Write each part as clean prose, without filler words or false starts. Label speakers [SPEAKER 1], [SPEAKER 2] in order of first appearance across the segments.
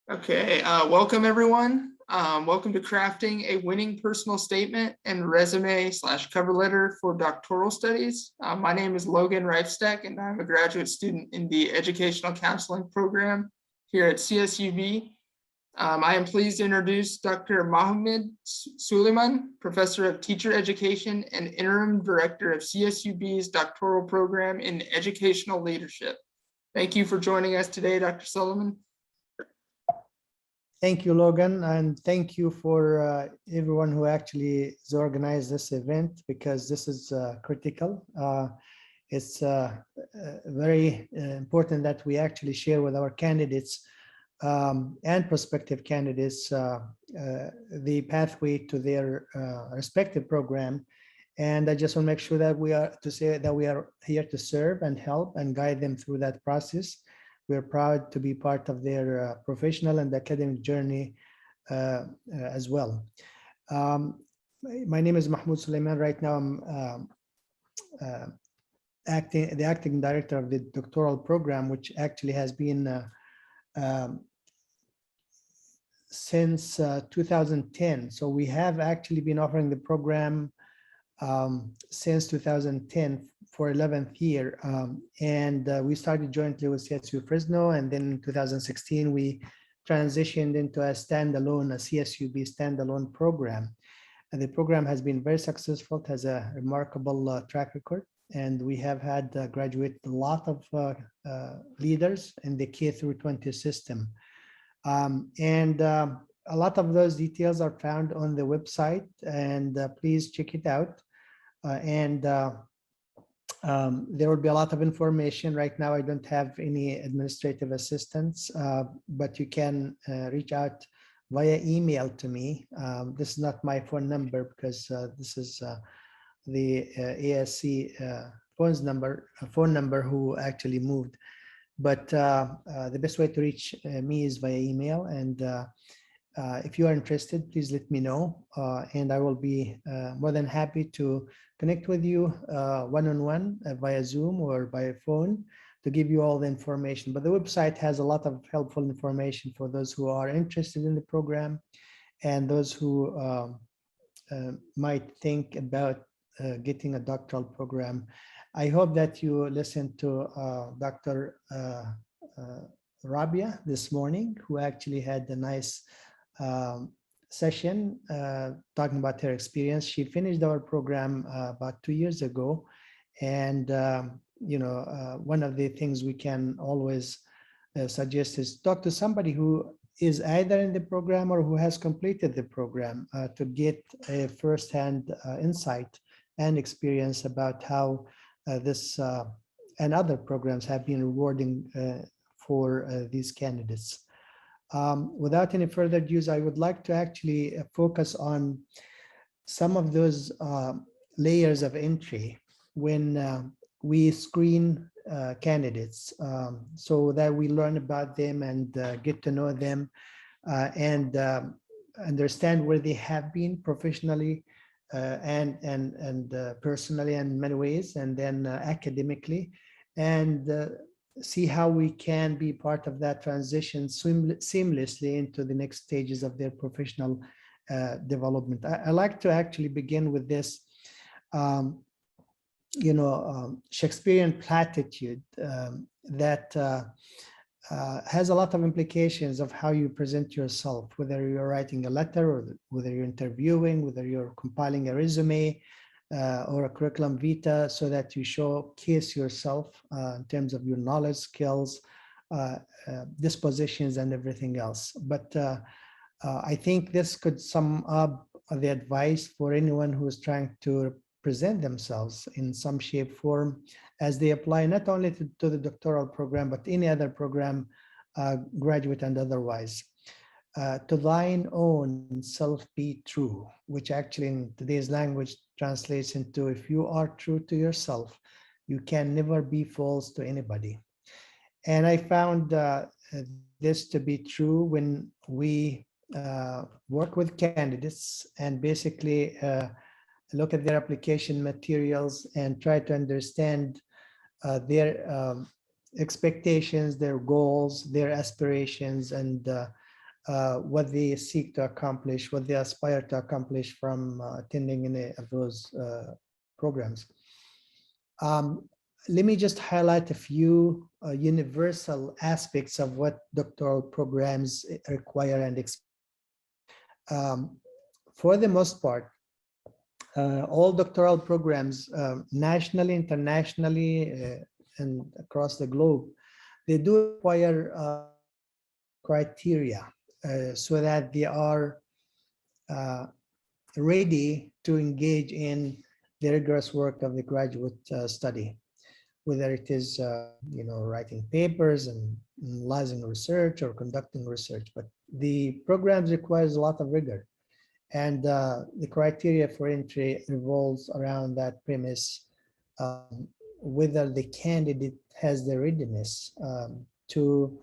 [SPEAKER 1] Okay, welcome everyone. Welcome to crafting a winning personal statement and resume/cover letter for doctoral studies. My name is Logan Reifstack, and I'm a graduate student in the Educational Counseling Program here at CSUB. I am pleased to introduce Dr. Mahmoud Suleiman, Professor of Teacher Education and Interim Director of CSUB's Doctoral Program in Educational Leadership. Thank you for joining us today, Dr. Suleiman.
[SPEAKER 2] Thank you, Logan, and thank you for everyone who actually has organized this event, because this is critical. It's very important that we actually share with our candidates and prospective candidates the pathway to their respective program. And I just want to make sure that we are here to serve and help and guide them through that process. We're proud to be part of their professional and academic journey as well. My name is Mahmoud Suleiman. Right now, I'm the acting director of the doctoral program, which actually has been since 2010. So we have actually been offering the program since 2010 for 11th year, and we started jointly with CSU Fresno, and then in 2016 we transitioned into a CSUB standalone program, and the program has been very successful. It has a remarkable track record, and we have had graduate a lot of leaders in the K through 20 system, and a lot of those details are found on the website, and please check it out. There will be a lot of information. Right now, I don't have any administrative assistance, but you can reach out via email to me. This is not my phone number, because this is the ASC phone number who actually moved. But the best way to reach me is via email. And if you are interested, please let me know, and I will be more than happy to connect with you one-on-one via Zoom or by phone to give you all the information. But the website has a lot of helpful information for those who are interested in the program and those who might think about getting a doctoral program. I hope that you listened to Dr. Rabia this morning, who actually had a nice session talking about her experience. She finished our program about 2 years ago, and one of the things we can always suggest is talk to somebody who is either in the program or who has completed the program to get a first-hand insight and experience about how this and other programs have been rewarding for these candidates. Without any further ado, I would like to actually focus on some of those layers of entry when we screen candidates, so that we learn about them and get to know them and understand where they have been professionally and personally in many ways, and then academically, and see how we can be part of that transition seamlessly into the next stages of their professional development. I like to actually begin with this, Shakespearean platitude that has a lot of implications of how you present yourself, whether you're writing a letter or whether you're interviewing, whether you're compiling a resume or a curriculum vitae, so that you showcase yourself in terms of your knowledge, skills, dispositions, and everything else. But I think this could sum up the advice for anyone who is trying to present themselves in some shape, form, as they apply not only to the doctoral program, but any other program, graduate and otherwise. To thine own self be true, which actually in today's language translates into, if you are true to yourself, you can never be false to anybody. And I found this to be true when we work with candidates and basically look at their application materials and try to understand their expectations, their goals, their aspirations, and what they seek to accomplish, what they aspire to accomplish from attending any of those programs. Let me just highlight a few universal aspects of what doctoral programs require and expect. For the most part, all doctoral programs, nationally, internationally, and across the globe, they do require criteria so that they are ready to engage in the rigorous work of the graduate study, whether it is writing papers and analyzing research or conducting research. But the programs requires a lot of rigor, and the criteria for entry revolves around that premise, whether the candidate has the readiness to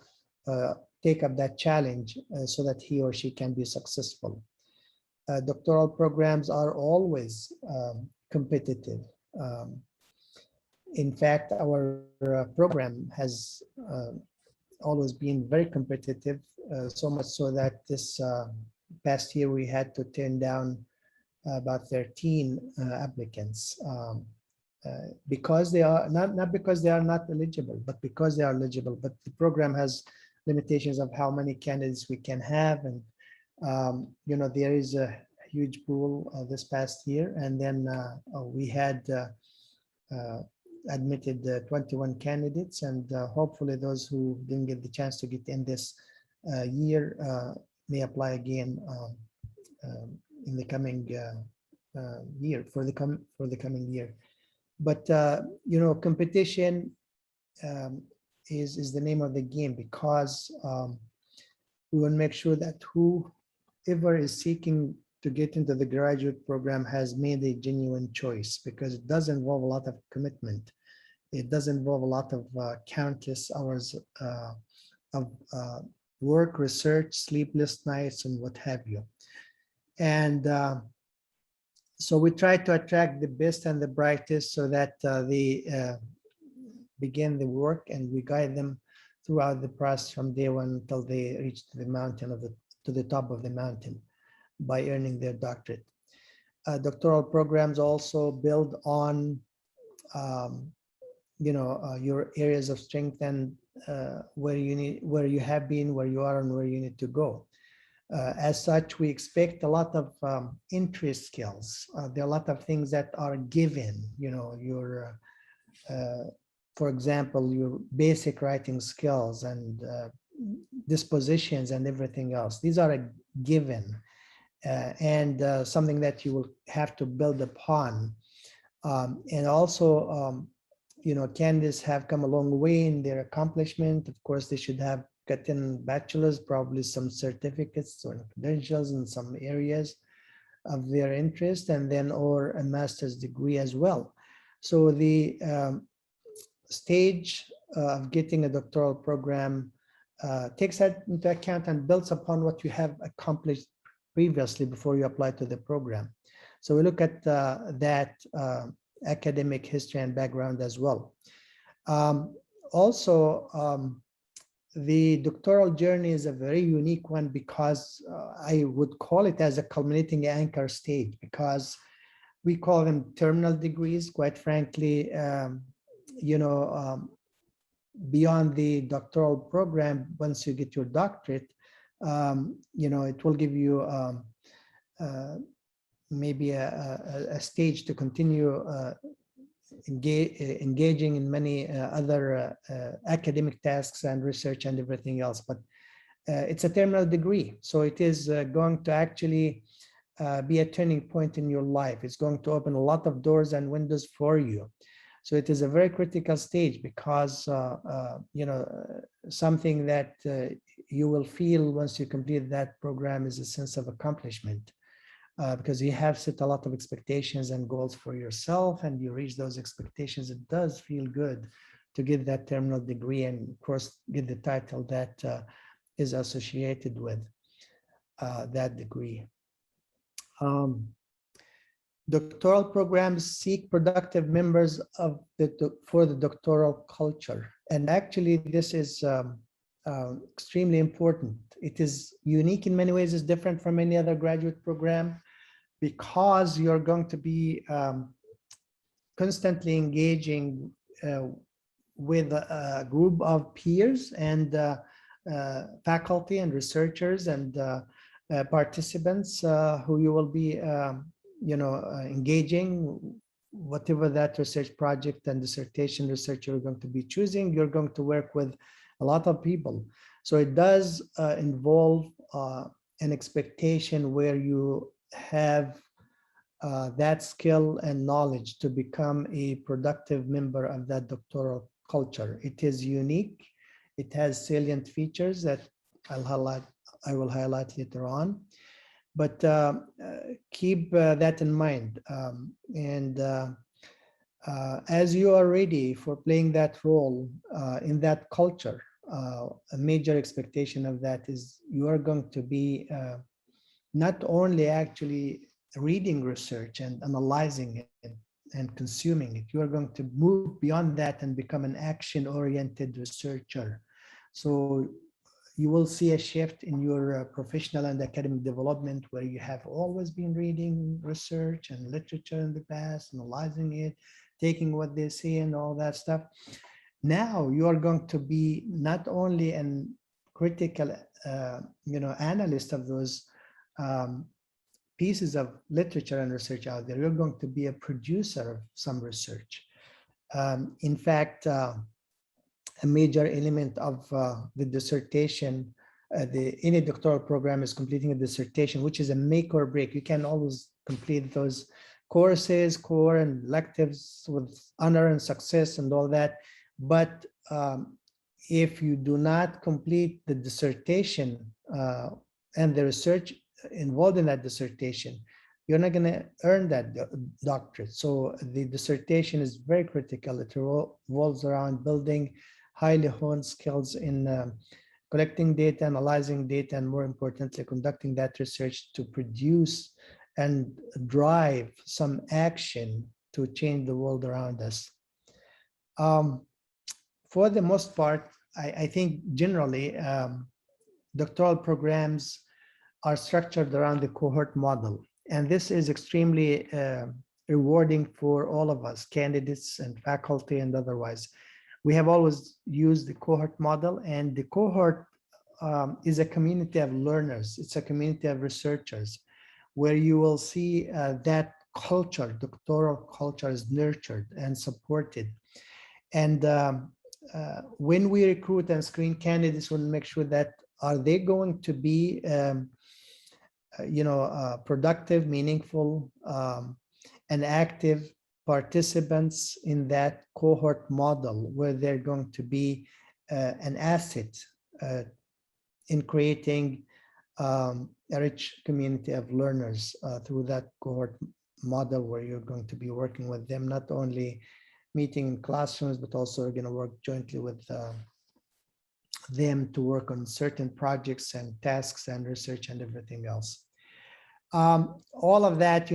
[SPEAKER 2] take up that challenge so that he or she can be successful. Doctoral programs are always competitive. In fact, our program has always been very competitive, so much so that this past year we had to turn down about 13 applicants because they are not because they are not eligible, but because they are eligible. But the program has limitations of how many candidates we can have, and there is a huge pool this past year, and then we had admitted 21 candidates, and hopefully those who didn't get the chance to get in this year may apply again in the coming year for the coming year. But competition is the name of the game, because we want to make sure that whoever is seeking to get into the graduate program has made a genuine choice, because it does involve a lot of commitment. It does involve a lot of countless hours of work, research, sleepless nights, and what have you. And so we try to attract the best and the brightest so that they begin the work, and we guide them throughout the process from day one until they reach to the top of the mountain by earning their doctorate. Doctoral programs also build on your areas of strength and where you have been, where you are, and where you need to go. As such, we expect a lot of interest skills. There are a lot of things that are given, your for example, your basic writing skills and dispositions and everything else. These are a given and something that you will have to build upon. And also, candidates have come a long way in their accomplishment. Of course, they should have gotten bachelor's, probably some certificates or credentials in some areas of their interest, and then or a master's degree as well. So the stage of getting a doctoral program takes that into account and builds upon what you have accomplished previously before you apply to the program. So we look at that academic history and background as well. Also, the doctoral journey is a very unique one, because I would call it as a culminating anchor stage, because we call them terminal degrees. Quite frankly, beyond the doctoral program, once you get your doctorate, it will give you maybe a stage to continue engaging in many other academic tasks and research and everything else. But it's a terminal degree, so it is going to actually be a turning point in your life. It's going to open a lot of doors and windows for you. So it is a very critical stage, because something that you will feel once you complete that program is a sense of accomplishment. Because you have set a lot of expectations and goals for yourself, and you reach those expectations. It does feel good to get that terminal degree, and of course get the title that is associated with that degree. Doctoral programs seek productive members of for the doctoral culture, and actually this is extremely important. It is unique in many ways. It's different from any other graduate program because you're going to be constantly engaging with a group of peers and faculty and researchers and participants who you will be, engaging. Whatever that research project and dissertation research you're going to be choosing, you're going to work with a lot of people. So it does involve an expectation where you have that skill and knowledge to become a productive member of that doctoral culture. It is unique. It has salient features that I will highlight later on. But keep that in mind. As you are ready for playing that role in that culture, a major expectation of that is you are going to be not only actually reading research and analyzing it and consuming it, you are going to move beyond that and become an action-oriented researcher. So you will see a shift in your professional and academic development where you have always been reading research and literature in the past, analyzing it, taking what they say and all that stuff. Now you are going to be not only a critical, analyst of those pieces of literature and research out there, you're going to be a producer of some research. In fact, a major element of the dissertation, any doctoral program is completing a dissertation, which is a make or break. You can always complete those courses, core and electives with honor and success and all that. But if you do not complete the dissertation and the research involved in that dissertation, you're not going to earn that doctorate. So the dissertation is very critical. It revolves around building highly honed skills in collecting data, analyzing data, and more importantly, conducting that research to produce and drive some action to change the world around us. For the most part, I think generally doctoral programs are structured around the cohort model. And this is extremely rewarding for all of us, candidates and faculty and otherwise. We have always used the cohort model, and the cohort is a community of learners. It's a community of researchers where you will see that culture, doctoral culture, is nurtured and supported. And when we recruit and screen candidates, we'll make sure that are they going to be productive, meaningful, and active participants in that cohort model where they're going to be an asset in creating a rich community of learners through that cohort model where you're going to be working with them, not only meeting in classrooms, but also going to work jointly with them to work on certain projects and tasks and research and everything else. All of that,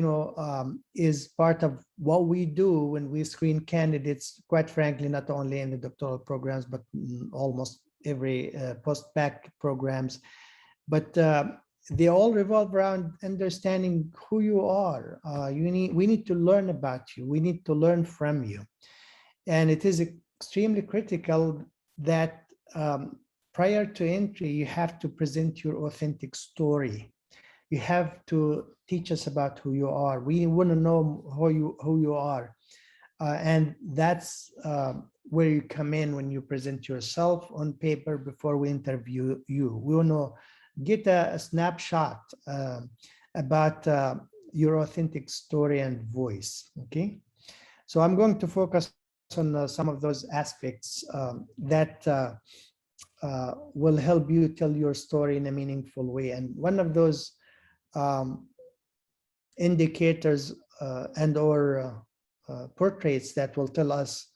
[SPEAKER 2] is part of what we do when we screen candidates, quite frankly, not only in the doctoral programs, but almost every post-bac programs. But they all revolve around understanding who you are. We need to learn about you. We need to learn from you. And it is extremely critical that prior to entry, you have to present your authentic story. You have to teach us about who you are. We want to know who you are. And that's where you come in when you present yourself on paper before we interview you. We want to get a snapshot about your authentic story and voice, okay? So I'm going to focus on some of those aspects that will help you tell your story in a meaningful way. And one of those indicators and or portraits that will tell us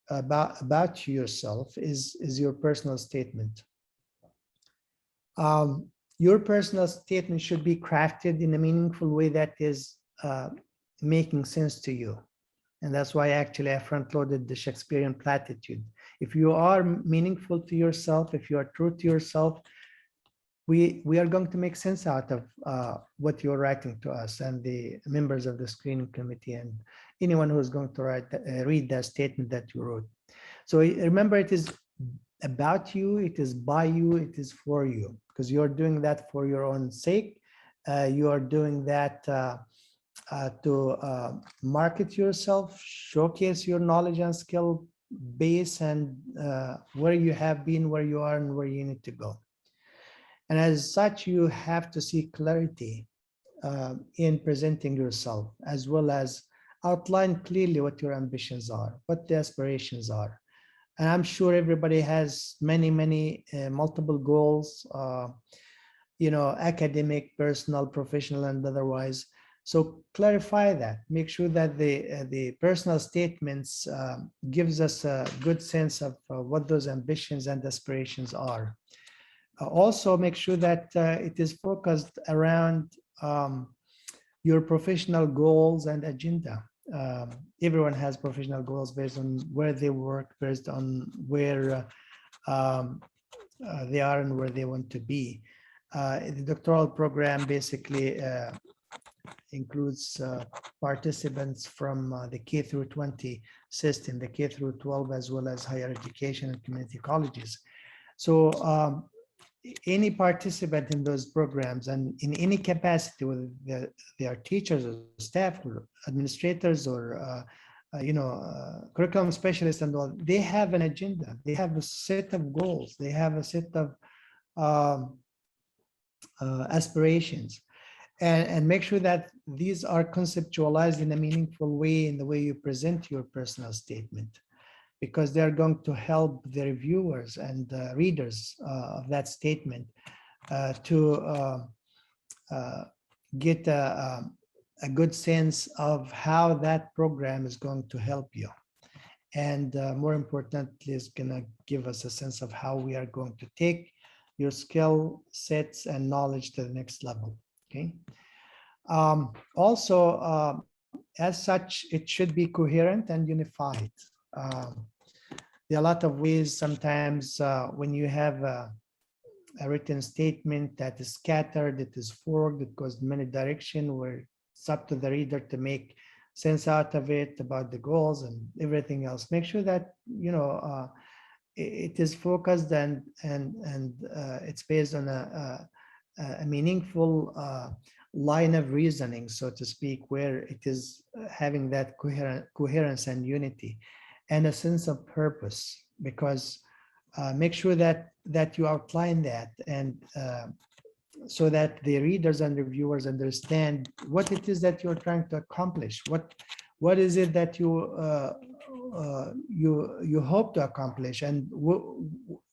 [SPEAKER 2] about yourself is your personal statement. Your personal statement should be crafted in a meaningful way that is making sense to you. And that's why actually I front-loaded the Shakespearean platitude. If you are meaningful to yourself, if you are true to yourself, we are going to make sense out of what you're writing to us and the members of the screening committee and anyone who is going to read that statement that you wrote. So remember, it is about you, it is by you, it is for you, because you're doing that for your own sake. You are doing that to market yourself, showcase your knowledge and skill base, and where you have been, where you are, and where you need to go. And as such, you have to see clarity in presenting yourself, as well as outline clearly what your ambitions are, what the aspirations are. And I'm sure everybody has many, multiple goals, academic, personal, professional, and otherwise. So clarify that. Make sure that the personal statements gives us a good sense of what those ambitions and aspirations are. Also, make sure that it is focused around your professional goals and agenda. Everyone has professional goals based on where they work, based on where they are and where they want to be. The doctoral program basically includes participants from the K through 20 system, the K through 12, as well as higher education and community colleges. So any participant in those programs and in any capacity, whether they are teachers or staff or administrators or curriculum specialists and all, they have an agenda, they have a set of goals, they have a set of aspirations, and make sure that these are conceptualized in a meaningful way in the way you present your personal statement, because they're going to help the reviewers and readers of that statement to get a good sense of how that program is going to help you. And more importantly, is going to give us a sense of how we are going to take your skill sets and knowledge to the next level, okay? Also, as such, it should be coherent and unified. There are a lot of ways sometimes when you have a written statement that is scattered, it is forked, it goes in many directions, where it's up to the reader to make sense out of it about the goals and everything else. Make sure that it is focused and it's based on a meaningful line of reasoning, so to speak, where it is having that coherence and unity and a sense of purpose, because make sure that you outline that, and so that the readers and reviewers understand what it is that you're trying to accomplish, what is it that you hope to accomplish, and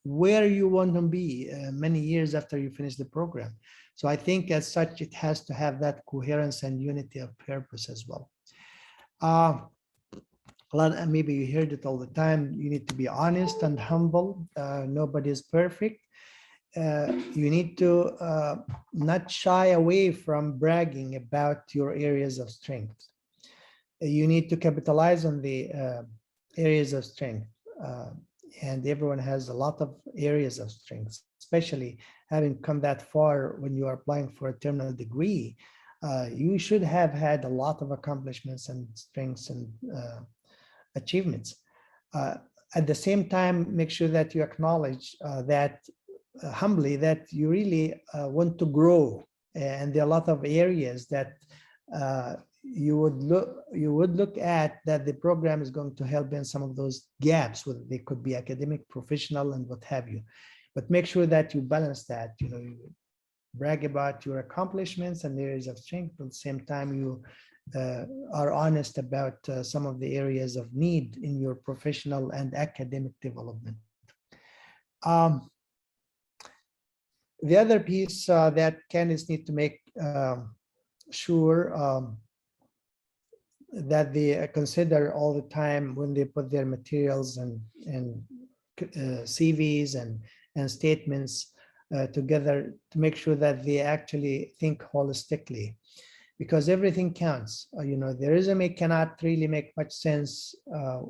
[SPEAKER 2] where you want to be many years after you finish the program. So I think as such, it has to have that coherence and unity of purpose as well. Maybe you heard it all the time, you need to be honest and humble. Nobody is perfect. You need to not shy away from bragging about your areas of strength. You need to capitalize on the areas of strength. And everyone has a lot of areas of strength, especially having come that far when you are applying for a terminal degree. You should have had a lot of accomplishments and strengths and achievements. At the same time, make sure that you acknowledge that humbly that you really want to grow, and there are a lot of areas that you would look at that the program is going to help in some of those gaps, whether they could be academic, professional, and what have you. But make sure that you balance that. You brag about your accomplishments and areas of strength, but at the same time you are honest about some of the areas of need in your professional and academic development. The other piece that candidates need to make sure that they consider all the time when they put their materials and CVs and statements together, to make sure that they actually think holistically. because everything counts. The resume cannot really make much sense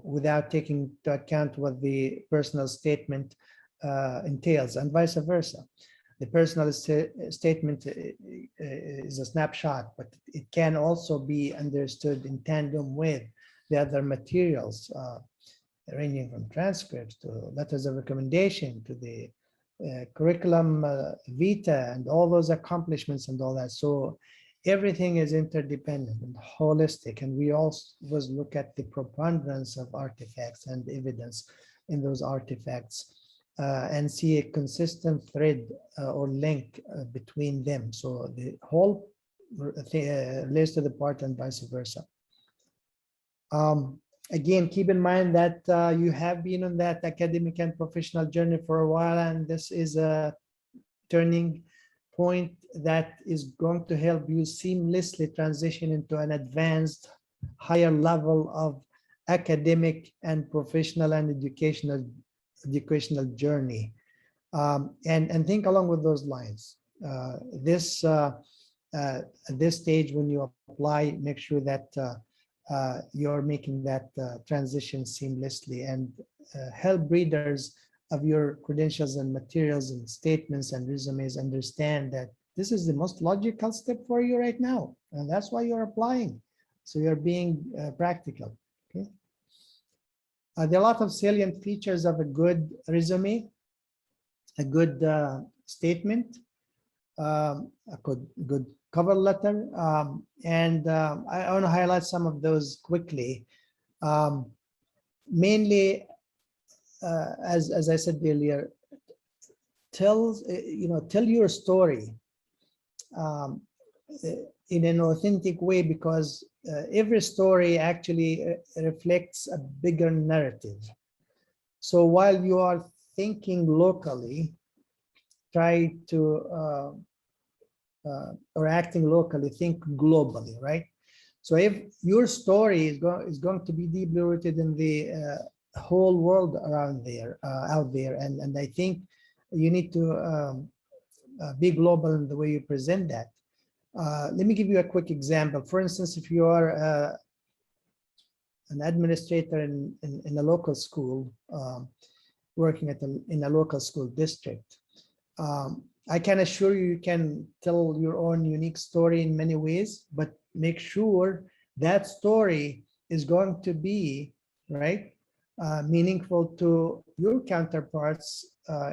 [SPEAKER 2] without taking into account what the personal statement entails, and vice versa. The personal statement is a snapshot, but it can also be understood in tandem with the other materials, ranging from transcripts to letters of recommendation to the curriculum vitae and all those accomplishments and all that. So everything is interdependent and holistic, and we always look at the preponderance of artifacts and evidence in those artifacts and see a consistent thread or link between them. So the whole relates to the part and vice versa. Again, keep in mind that you have been on that academic and professional journey for a while, and this is a turning point that is going to help you seamlessly transition into an advanced, higher level of academic and professional and educational journey. And think along with those lines. At this stage, when you apply, make sure that you're making that transition seamlessly, and help readers of your credentials and materials and statements and resumes understand that this is the most logical step for you right now, and that's why you're applying. So you're being practical. Okay. There are a lot of salient features of a good resume, a good statement, a good cover letter, and I want to highlight some of those quickly. Mainly, as I said earlier, tell your story in an authentic way, because every story actually reflects a bigger narrative. So while you are thinking locally, try to or acting locally, think globally, right? So if your story is going to be deeply rooted in the whole world around there, out there, and I think you need to be global in the way you present that. Let me give you a quick example. For instance, if you are an administrator in a local school, working in a local school district, I can assure you, you can tell your own unique story in many ways, but make sure that story is going to be, right, meaningful to your counterparts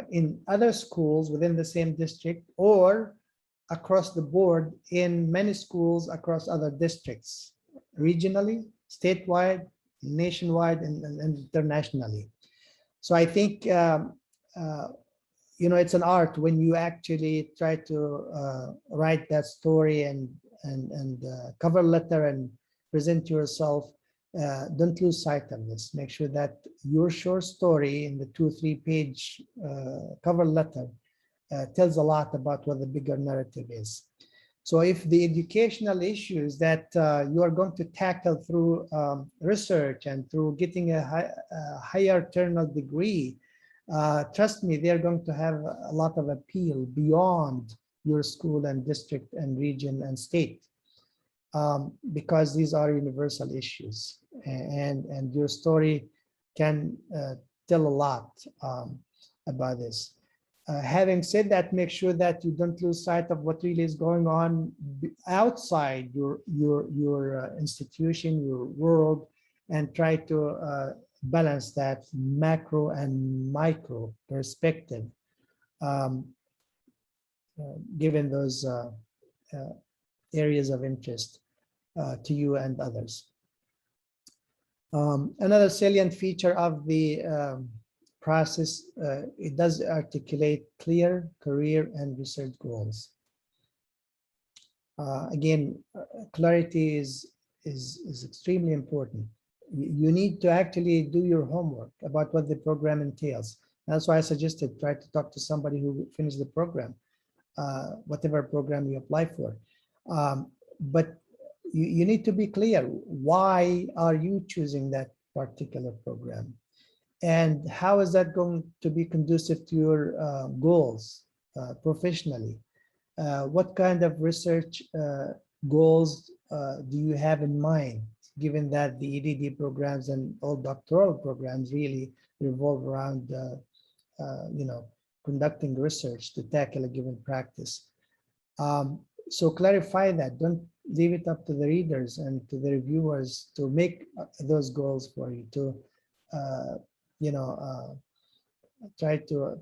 [SPEAKER 2] in other schools within the same district, or across the board in many schools across other districts, regionally, statewide, nationwide, and internationally. So I think it's an art when you actually try to write that story and cover letter and present yourself. Don't lose sight of this. Make sure that your short story in the 2-3 page cover letter tells a lot about what the bigger narrative is. So if the educational issues that you are going to tackle through research and through getting a higher terminal degree, trust me, they're going to have a lot of appeal beyond your school and district and region and state, because these are universal issues, and your story can tell a lot about this. Having said that, make sure that you don't lose sight of what really is going on outside your institution, your world, and try to balance that macro and micro perspective, given those areas of interest to you and others. Another salient feature of the process, it does articulate clear career and research goals. Again, clarity is extremely important. You need to actually do your homework about what the program entails. That's why I suggested try to talk to somebody who finished the program, whatever program you apply for. But you need to be clear. Why are you choosing that particular program? And how is that going to be conducive to your goals professionally? What kind of research goals do you have in mind, given that the EDD programs and all doctoral programs really revolve around conducting research to tackle a given practice. So clarify that. Don't leave it up to the readers and to the reviewers to make those goals for you, to try to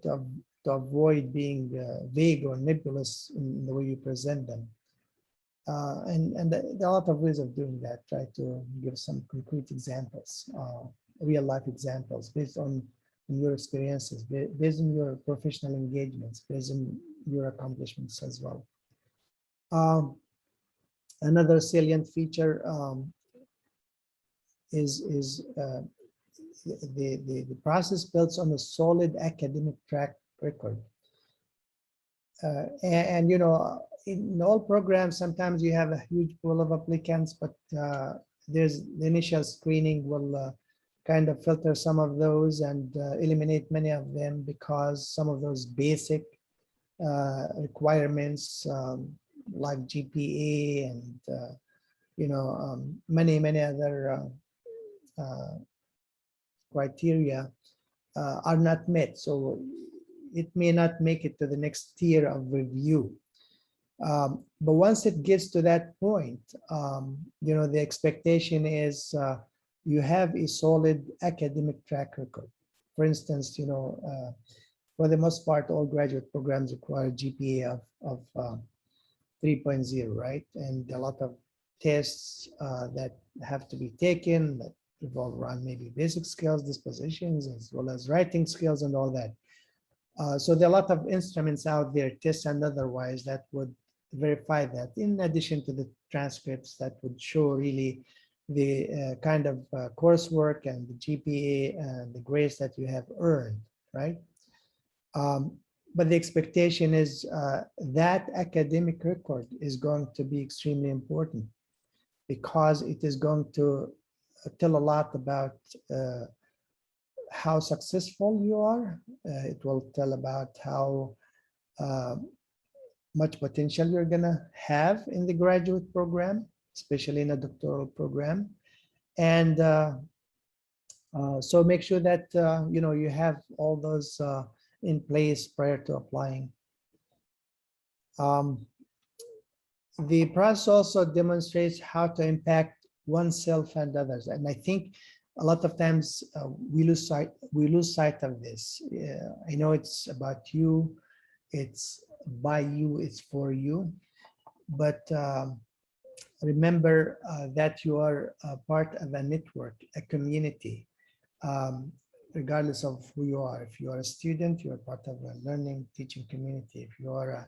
[SPEAKER 2] avoid being vague or nebulous in the way you present them. And there are a lot of ways of doing that. Try to give some concrete examples, real life examples based on your experiences, based on your professional engagements, based on your accomplishments as well. Another salient feature is the process builds on a solid academic track record. And in all programs, sometimes you have a huge pool of applicants, but there's the initial screening will kind of filter some of those and eliminate many of them because some of those basic requirements like GPA and many other criteria are not met. So it may not make it to the next tier of review. But once it gets to that point, the expectation is you have a solid academic track record. For instance, for the most part, all graduate programs require GPA of 3.0, right? And a lot of tests that have to be taken that revolve around maybe basic skills, dispositions, as well as writing skills and all that. So there are a lot of instruments out there, tests and otherwise, that would verify that, in addition to the transcripts that would show really the kind of coursework and the GPA and the grades that you have earned, right? But the expectation is that academic record is going to be extremely important because it is going to tell a lot about how successful you are. It will tell about how much potential you're gonna have in the graduate program, especially in a doctoral program. And so make sure that you have all those in place prior to applying. The process also demonstrates how to impact oneself and others. And I think a lot of times we lose sight of this. I know it's about you, it's by you, it's for you, but remember that you are a part of a network, a community, regardless of who you are. If you are a student, you are part of a learning, teaching community. If you are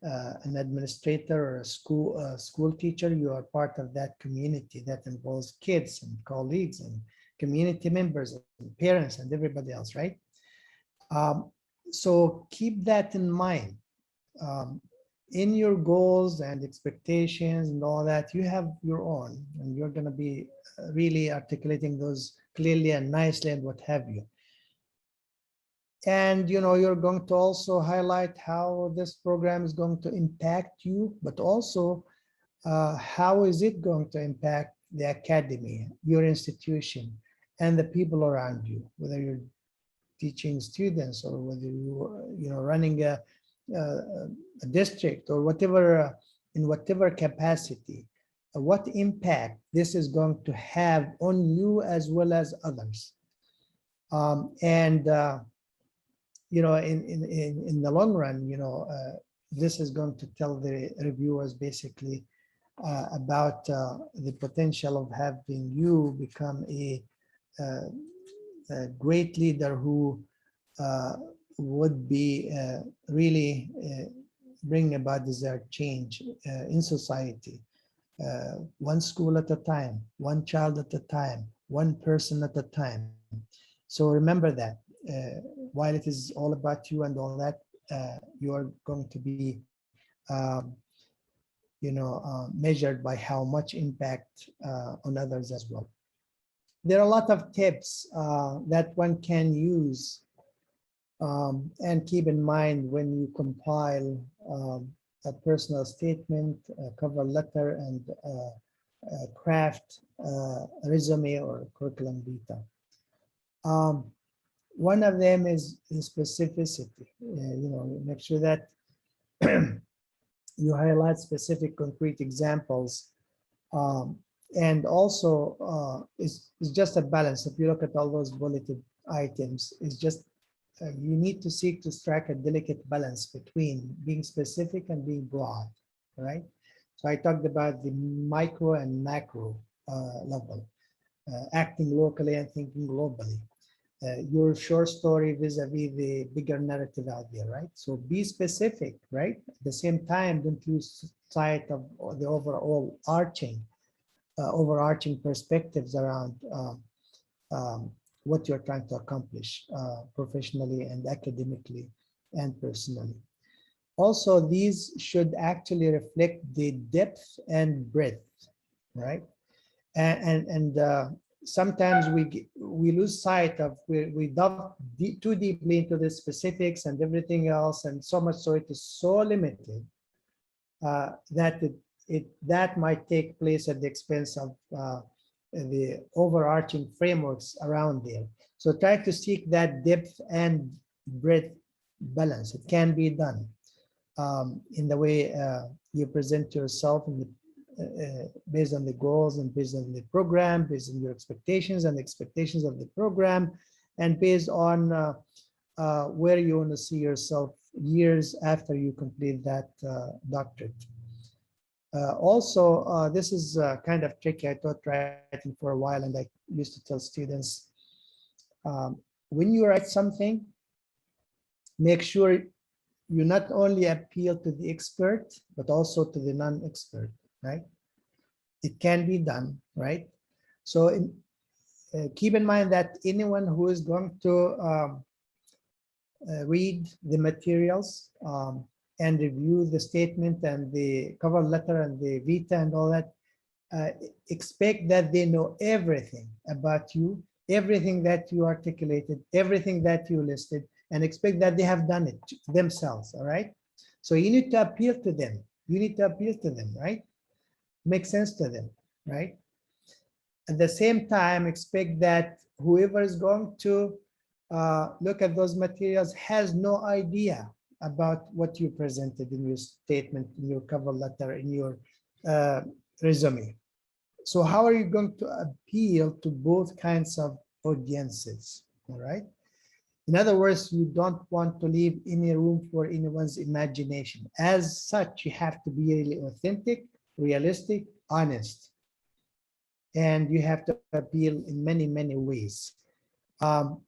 [SPEAKER 2] an administrator or a school teacher, you are part of that community that involves kids and colleagues and community members and parents and everybody else, right? So keep that in mind. In your goals and expectations and all that, you have your own, and you're going to be really articulating those clearly and nicely and what have you. And you're going to also highlight how this program is going to impact you, but also how is it going to impact the academy, your institution, and the people around you, whether you're teaching students or whether you're running a district or whatever, in whatever capacity, what impact this is going to have on you as well as others. In the long run, this is going to tell the reviewers basically about the potential of having you become a great leader who would be really bring about desired change in society, one school at a time, one child at a time, one person at a time. So remember that while it is all about you and all that, you are going to be measured by how much impact on others as well. There are a lot of tips that one can use and keep in mind when you compile a personal statement, a cover letter, and craft resume or curriculum vitae. One of them is specificity. Make sure that you highlight specific concrete examples. And also, it's just a balance. If you look at all those bulleted items, it's just you need to seek to strike a delicate balance between being specific and being broad, right? So I talked about the micro and macro level, acting locally and thinking globally. Your short story vis-a-vis the bigger narrative out there, right? So be specific, right? At the same time, don't lose sight of the overall overarching perspectives around what you're trying to accomplish professionally and academically and personally. Also, these should actually reflect the depth and breadth, right? And sometimes we lose sight of, we dive too deeply into the specifics and everything else, and so much so it is so limited that might take place at the expense of the overarching frameworks around there. So try to seek that depth and breadth balance. It can be done in the way you present yourself in the, based on the goals and based on the program, based on your expectations and expectations of the program, and based on where you want to see yourself years after you complete that doctorate. Also, this is kind of tricky. I thought writing for a while, and I used to tell students, when you write something, make sure you not only appeal to the expert, but also to the non-expert, right? It can be done, right? So keep in mind that anyone who is going to read the materials and review the statement and the cover letter and the vita and all that, expect that they know everything about you, everything that you articulated, everything that you listed, and expect that they have done it themselves, all right? So you need to appeal to them. You need to appeal to them, right? Make sense to them, right? At the same time, expect that whoever is going to look at those materials has no idea about what you presented in your statement, in your cover letter, in your resume. So how are you going to appeal to both kinds of audiences, all right? In other words, you don't want to leave any room for anyone's imagination. As such, you have to be really authentic, realistic, honest. And you have to appeal in many, many ways. And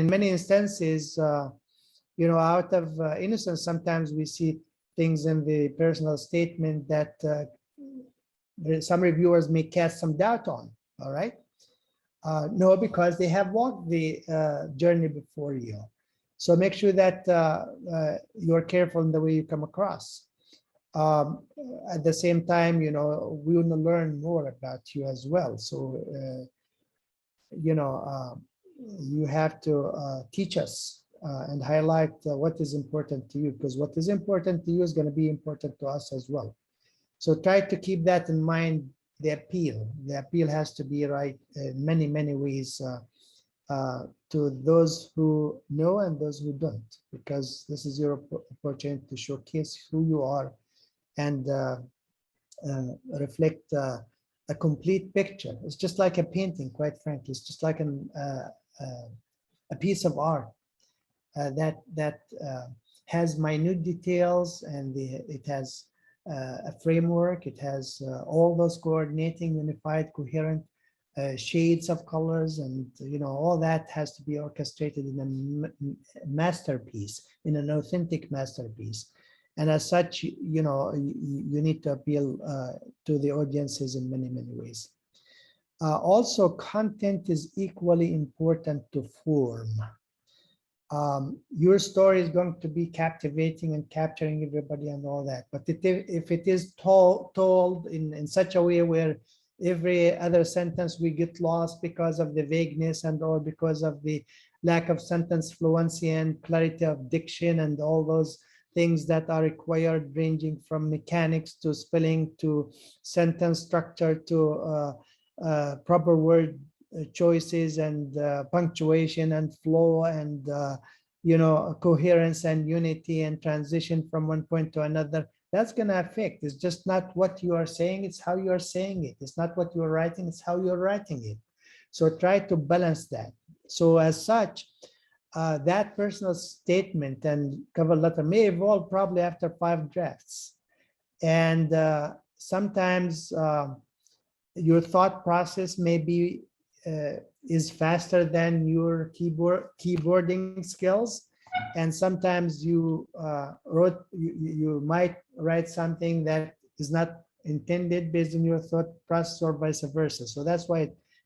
[SPEAKER 2] in many instances, out of innocence, sometimes we see things in the personal statement that some reviewers may cast some doubt on, all right? No, because they have walked the journey before you. So make sure that you're careful in the way you come across. At the same time, we want to learn more about you as well. So, you have to teach us and highlight what is important to you, because what is important to you is going to be important to us as well. So try to keep that in mind. The appeal has to be right in many, many ways to those who know and those who don't, because this is your opportunity to showcase who you are and reflect a complete picture. It's just like a painting, quite frankly. It's just like a piece of art that has minute details, and it has a framework. It has all those coordinating, unified, coherent shades of colors, and all that has to be orchestrated in a masterpiece, in an authentic masterpiece. And as such, you need to appeal to the audiences in many, many ways. Also, content is equally important to form. Your story is going to be captivating and capturing everybody and all that, but if it is told in such a way where every other sentence we get lost because of the vagueness and or because of the lack of sentence fluency and clarity of diction and all those things that are required, ranging from mechanics to spelling to sentence structure to proper word choices and punctuation and flow and coherence and unity and transition from one point to another. That's going to affect. It's just not what you are saying, it's how you are saying it. It's not what you're writing, it's how you're writing it. So try to balance that. So as such, that personal statement and cover letter may evolve probably after 5 drafts. And sometimes your thought process may be is faster than your keyboarding skills. And sometimes you might write something that is not intended based on your thought process or vice versa. So that's why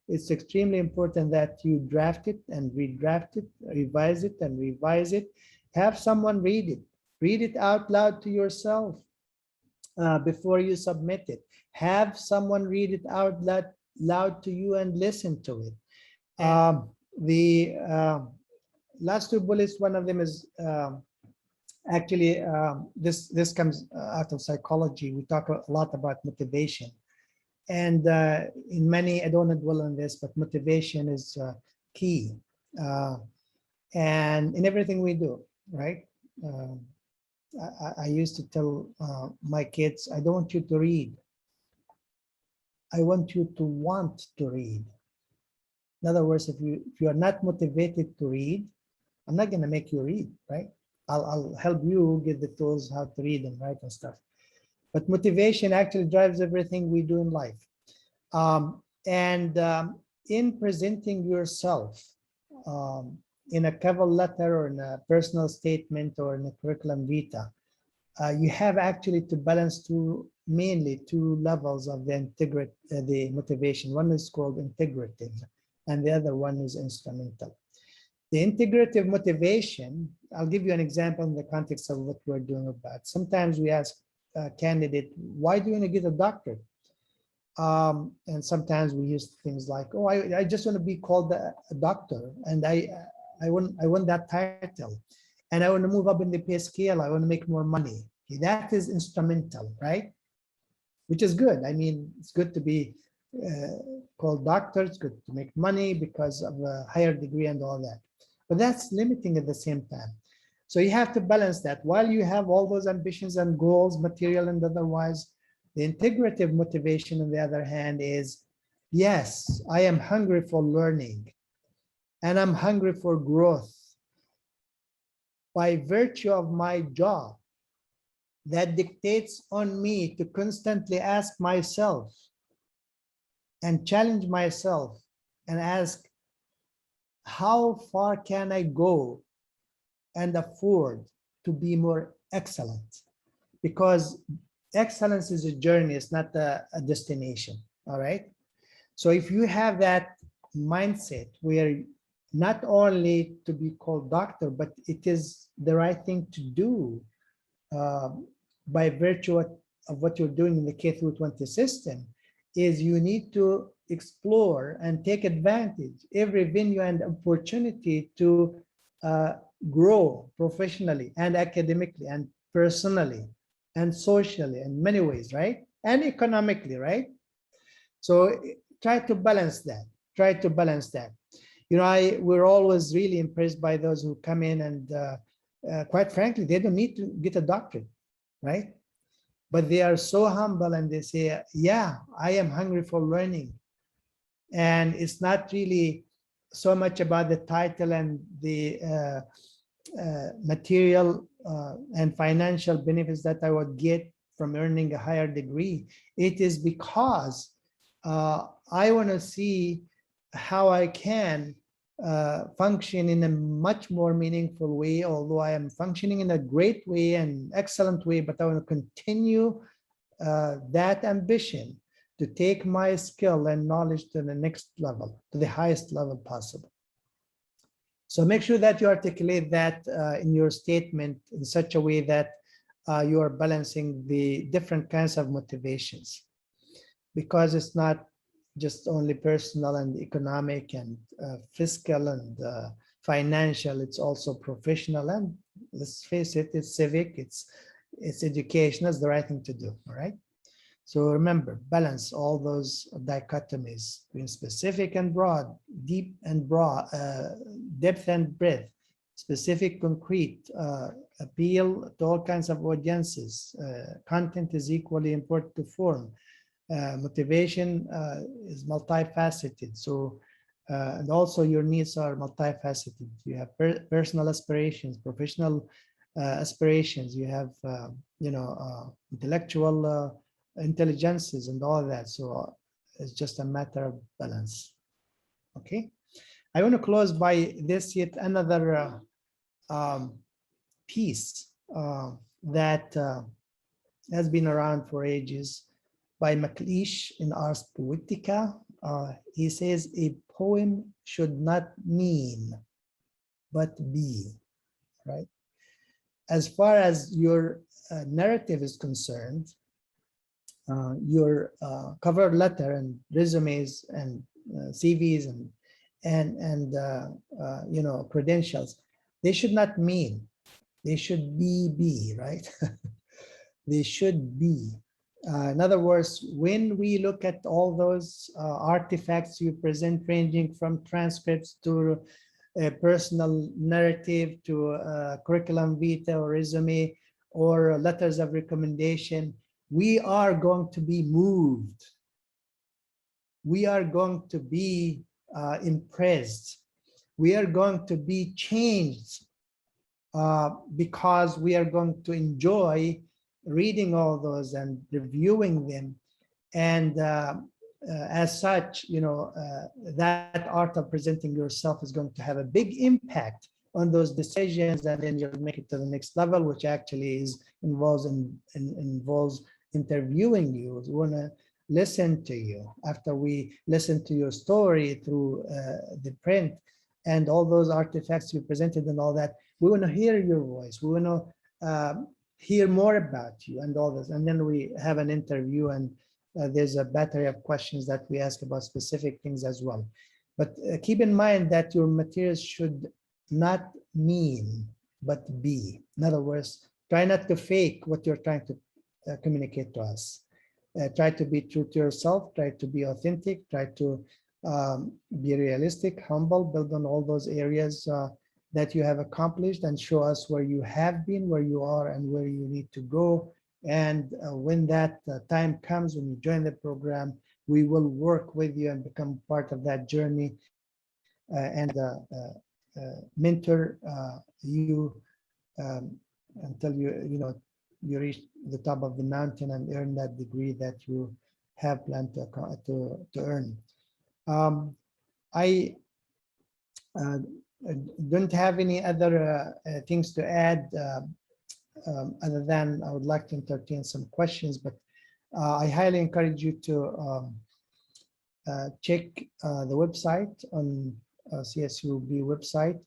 [SPEAKER 2] it's extremely important that you draft it and redraft it, revise it and revise it. Have someone read it. Read it out loud to yourself before you submit it. Have someone read it out loud to you and listen to it. The last 2 bullets, one of them is actually this comes out of psychology. We talk a lot about motivation. And in many, I don't want to dwell on this, but motivation is key. And in everything we do, right? I used to tell my kids, I don't want you to read. I want you to want to read. In other words, if you are not motivated to read, I'm not going to make you read, right? I'll help you get the tools how to read and write and stuff. But motivation actually drives everything we do in life. In presenting yourself in a cover letter or in a personal statement or in a curriculum vitae, you have actually to balance mainly two levels of the motivation. One is called integrative, and the other one is instrumental. The integrative motivation, I'll give you an example in the context of what we're doing about. Sometimes we ask a candidate, why do you want to get a doctorate? And sometimes we use things like, oh, I just want to be called a doctor, and I want that title, and I want to move up in the pay scale, I want to make more money. Okay, that is instrumental, right? Which is good. I mean, it's good to be called doctor, it's good to make money because of a higher degree and all that. But that's limiting at the same time. So you have to balance that. While you have all those ambitions and goals, material and otherwise, the integrative motivation, on the other hand, is, yes, I am hungry for learning and I'm hungry for growth. By virtue of my job, that dictates on me to constantly ask myself and challenge myself and ask, how far can I go and afford to be more excellent? Because excellence is a journey, it's not a destination, all right? So if you have that mindset where not only to be called doctor, but it is the right thing to do by virtue of what you're doing in the K-20 system, is you need to explore and take advantage every venue and opportunity to grow professionally and academically and personally and socially in many ways, right? And economically, right? So try to balance that. Try to balance that. You know, we're always really impressed by those who come in and quite frankly, they don't need to get a doctorate, right? But they are so humble and they say, yeah, I am hungry for learning. And it's not really so much about the title and the material and financial benefits that I would get from earning a higher degree. It is because I want to see how I can function in a much more meaningful way, although I am functioning in a great way and excellent way, but I want to continue that ambition to take my skill and knowledge to the next level, to the highest level possible. So make sure that you articulate that in your statement in such a way that you are balancing the different kinds of motivations, because it's not just only personal and economic and fiscal and financial, it's also professional and let's face it, it's civic, it's educational, it's the right thing to do, all right? So remember, balance all those dichotomies between specific and broad, deep and broad, depth and breadth, specific, concrete, appeal to all kinds of audiences. Content is equally important to form. Motivation is multifaceted. So, and also your needs are multifaceted. You have personal aspirations, professional aspirations. You have, intellectual intelligences and all that. So it's just a matter of balance. Okay. I want to close by this yet another piece that has been around for ages by MacLeish in Ars Poetica. He says a poem should not mean, but be, right? As far as your narrative is concerned, your cover letter and resumes and CVs and credentials, they should not mean, they should be, right? They should be. In other words, when we look at all those artifacts you present, ranging from transcripts to a personal narrative to curriculum vitae or resume or letters of recommendation, we are going to be moved. We are going to be impressed. We are going to be changed because we are going to enjoy reading all those and reviewing them. And as such, that art of presenting yourself is going to have a big impact on those decisions, and then you'll make it to the next level, which actually involves interviewing you. We want to listen to you after we listen to your story through the print and all those artifacts you presented and all that. We want to hear your voice. We want to hear more about you and all this. And then we have an interview, and there's a battery of questions that we ask about specific things as well. But keep in mind that your materials should not mean, but be. In other words, try not to fake what you're trying to communicate to us. Try to be true to yourself, try to be authentic, try to be realistic, humble, build on all those areas that you have accomplished, and show us where you have been, where you are, and where you need to go. And when that time comes, when you join the program, we will work with you and become part of that journey and mentor you until you reach the top of the mountain and earn that degree that you have planned to earn. I don't have any other things to add other than I would like to entertain some questions, but I highly encourage you to check the website on CSUB website,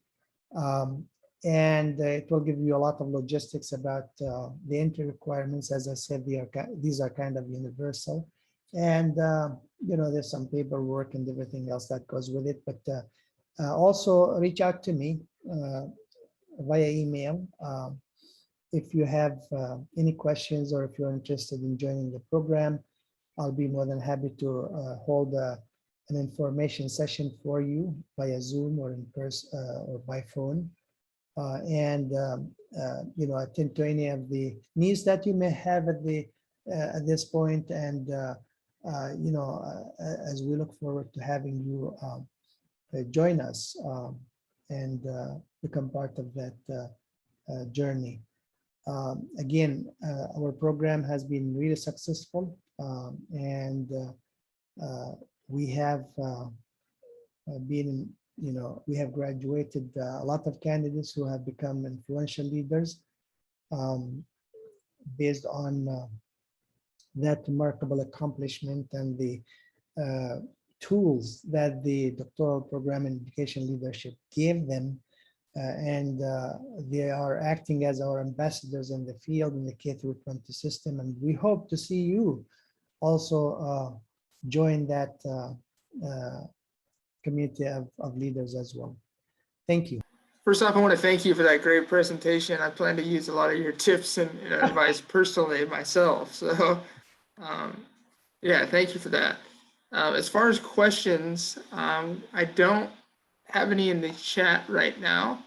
[SPEAKER 2] and it will give you a lot of logistics about the entry requirements. As I said, these are kind of universal, and there's some paperwork and everything else that goes with it. But also reach out to me via email if you have any questions, or if you're interested in joining the program. I'll be more than happy to hold an information session for you via Zoom or in person or by phone, and attend to any of the needs that you may have at this point. And as we look forward to having you join us and become part of that journey. Again, our program has been really successful, and we have we have graduated a lot of candidates who have become influential leaders based on that remarkable accomplishment and the tools that the doctoral program in education leadership gave them. And they are acting as our ambassadors in the field in the K-20 system. And we hope to see you also join that community of leaders as well. Thank you.
[SPEAKER 1] First off, I want to thank you for that great presentation. I plan to use a lot of your tips and advice personally myself. So, yeah, thank you for that. As far as questions, I don't have any in the chat right now.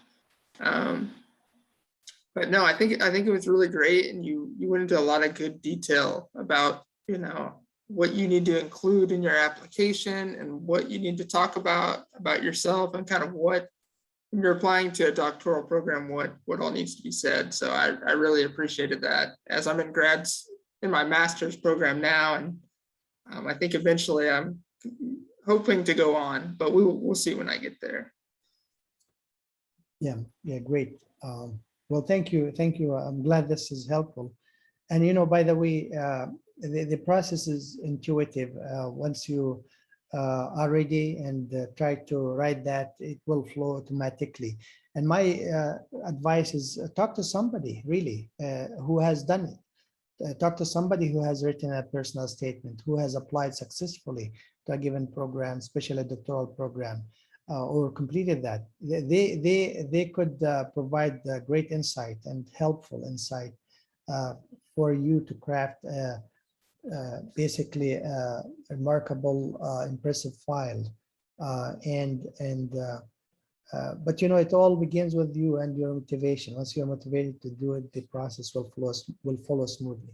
[SPEAKER 1] But no, I think it was really great, and you went into a lot of good detail about, what you need to include in your application and what you need to talk about yourself, and kind of what, when you're applying to a doctoral program, what all needs to be said. So I really appreciated that, as I'm in my master's program now, and I think eventually I'm hoping to go on, but we'll see when I get there.
[SPEAKER 2] Yeah, great. Well, thank you. I'm glad this is helpful. And by the way, the process is intuitive. Once you are ready and try to write that, it will flow automatically. And my advice is talk to somebody really who has done it. Talk to somebody who has written a personal statement, who has applied successfully to a given program, especially a doctoral program, or completed that. They could provide great insight and helpful insight for you to craft basically a remarkable, impressive file. But it all begins with you and your motivation. Once you're motivated to do it, the process will follow smoothly.